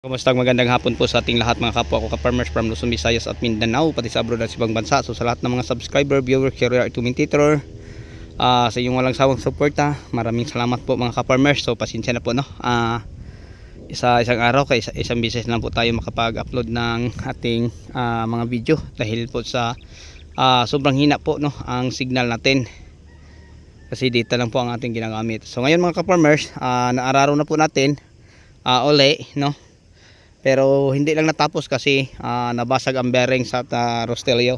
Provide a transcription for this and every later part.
Kumusta, magandang hapon po sa ating lahat mga kapwa ko ka-farmers from Luzon, Visayas at Mindanao, pati sa abroad at ibang bansa. So sa lahat ng mga subscriber, viewer, career, commentator, sa inyong walang sawang suporta, maraming salamat po mga ka-farmers. So pasensya na po, no, isang araw kay isang beses lang po tayo makapag-upload ng ating mga video dahil po sa sobrang hina po, no, ang signal natin, kasi data lang po ang ating ginagamit. So ngayon mga ka-farmers, naararo na po natin uli, no, pero hindi lang natapos kasi nabasag ang bearing sa Rostellio.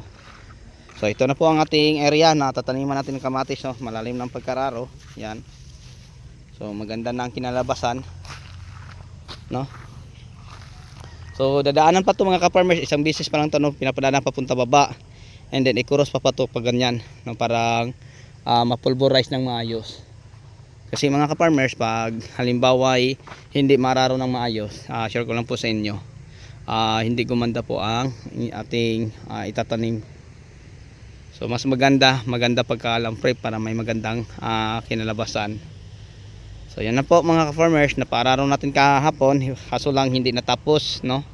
So ito na po ang ating area na tataniman natin ng kamatis, no? Malalim ng pagkararo. Yan. So maganda na ang kinalabasan, no? So dadaanan pa to mga ka-farmers, isang bisis pa lang to, no? Pinapadaanan papunta baba. And then ikuros pa to pag ganyan, no? Parang mapulverize ng maayos. Kasi mga ka-farmers, pag halimbawa ay hindi mararo ng maayos, share ko lang po sa inyo, hindi gumanda po ang ating itatanim. So mas maganda pagka-alam prep para may magandang kinalabasan. So yan na po mga ka-farmers, napaararo natin kahapon, kaso lang hindi natapos, no?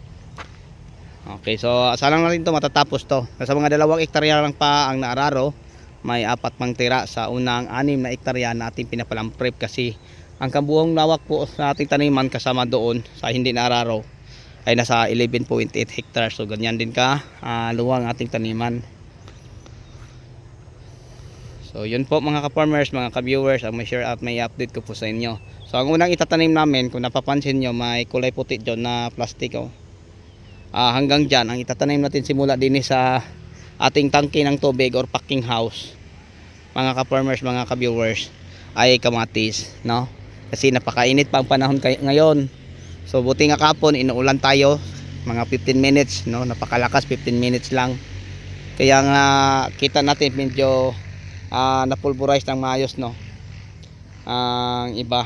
Okay, so asalang natin to matatapos to. Sa mga 2 hektarya lang pa ang naararo, may 4 pang tira sa unang 6 na hektarya na ating pinapalang prep, kasi ang kabuuang lawak po sa ating taniman kasama doon sa hindi naararo ay nasa 11.8 hectares. So ganyan din ka luwang ating taniman. So yun po mga ka-farmers, mga ka-viewers, ang may share at may update ko po sa inyo. So ang unang itatanim namin, kung napapansin nyo, may kulay puti dyan na plastic, hanggang dyan ang itatanim natin simula din sa ating tangke ng tubig or packing house, mga ka-farmers, mga ka-viewers, ay kamatis, no? Kasi napakainit pa ang panahon ngayon. So buti nga kapon inuulan tayo mga 15 minutes, no? Napakalakas, 15 minutes lang. Kaya nga kita natin medyo napulverize ng maayos, no? Ang iba.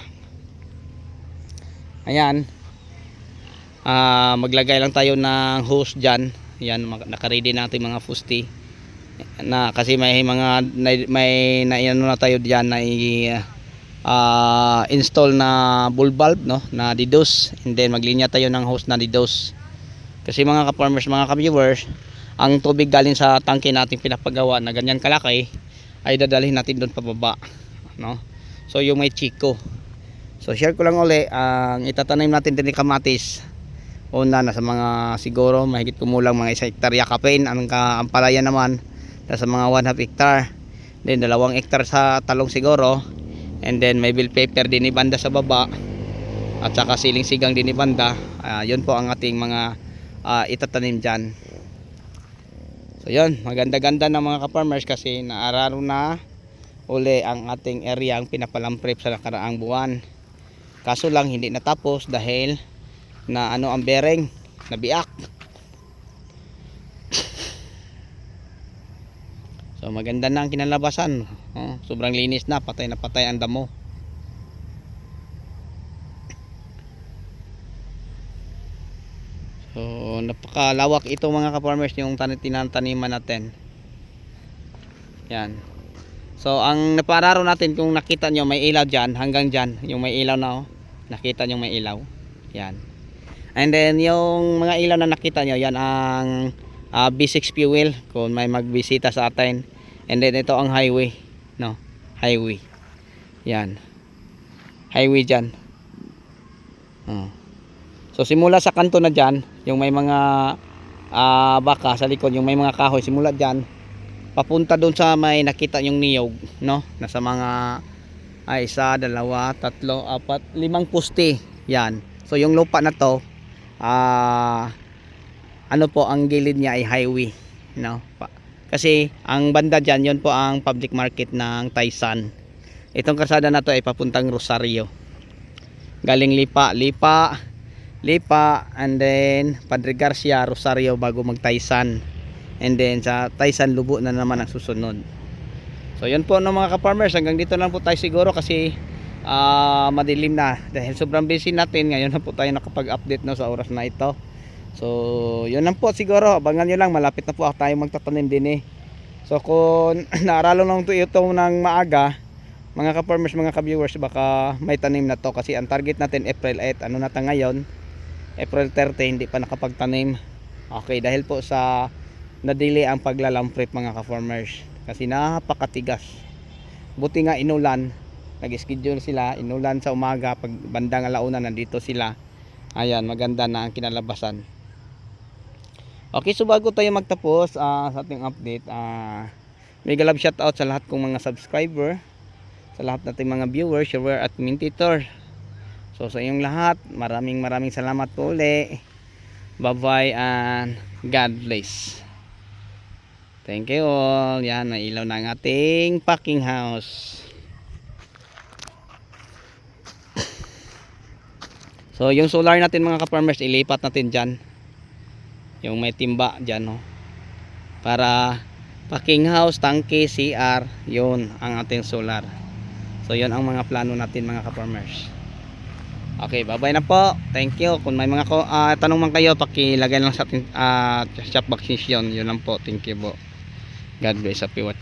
Ayan. Maglagay lang tayo ng hose dyan. Yan, naka-ready natin mga fusti na, kasi may mga may ano na tayo diyan na install na bull bulb, no, na DDoS, and then maglinya tayo ng hose na DDoS. Kasi mga ka-farmers, mga ka-viewers, ang tubig galing sa tangke natin pinapagawa na ganyan kalaki ay dadalhin natin doon pababa, no? So yung may chiko. So share ko lang uli ang itatanim natin din ni kamatis. Una, nasa mga siguro mahigit kumulang mga 1 hektarya kapain. Ang ampalaya naman nasa mga 1/2 hectare. Then 2 hectare sa talong siguro. And then may bell pepper din ibanda sa baba, at saka siling sigang din ibanda. Yun po ang ating mga itatanim dyan. So yun, maganda-ganda na mga ka-farmers, kasi naararo na uli ang ating area ang pinapalamprep sa nakaraang buwan. Kaso lang hindi natapos dahil na ang bearing nabiak. So maganda na ang kinalabasan, sobrang linis na, patay na patay ang damo. So napakalawak ito mga ka-farmers, yung tinataniman natin. Yan. So ang napararo natin, kung nakita nyo may ilaw dyan, hanggang dyan yung may ilaw na, nakita nyo may ilaw. Yan. And then yung mga ilaw na nakita nyo, yan ang B6 fuel kung may magbisita sa atin. And then ito ang highway, no, highway. Yan, highway dyan. So simula sa kanto na dyan, yung may mga baka sa likod, yung may mga kahoy, simula dyan papunta doon sa may nakita yung niyog, no, nasa mga 1, 2, 3, 4, 5 puste. Yan. So yung lupa na to, ano po, ang gilid niya ay highway, no? Kasi ang banda dyan, yun po ang public market ng Taysan. Itong kalsada na to ay papuntang Rosario, galing Lipa, and then Padre Garcia, Rosario, bago mag Taysan, and then sa Taysan Lubo na naman ang susunod. So yun po, no, mga ka-farmers, hanggang dito lang po tayo siguro, kasi madilim na dahil sobrang busy natin ngayon. Na po tayo nakapag-update, no, sa oras na ito. So yun lang po siguro, abangan nyo lang, malapit na po tayo magtatanim din So kung naaralo lang ito ng maaga, mga ka-farmers, mga ka-viewers, baka may tanim na to, kasi ang target natin April 8, ano na ta ngayon, April 30 hindi pa nakapagtanim. Okay, dahil po sa nadili ang paglalamprit mga ka-farmers kasi napakatigas. Buti nga inulan, nag-schedule sila, inulan sa umaga, pag bandang alauna nandito sila. Ayan, maganda na ang kinalabasan. Okay, so bago tayo magtapos sa ating update, mega love shoutout sa lahat kong mga subscriber, sa lahat nating mga viewers, viewer at commentator. So sa inyong lahat, maraming salamat po uli. Bye bye and God bless. Thank you all. Yan, nailaw na ang ating packing house. So yung solar natin mga ka-farmers, ilipat natin dyan. Yung may timba dyan, no? Para packing house, tangke, CR, yun ang ating solar. So yun ang mga plano natin mga ka-farmers. Okay, bye bye na po. Thank you. Kung may mga tanong man kayo, pakilagay lang sa ating chat box yun lang po. Thank you po. God bless. Happy watching.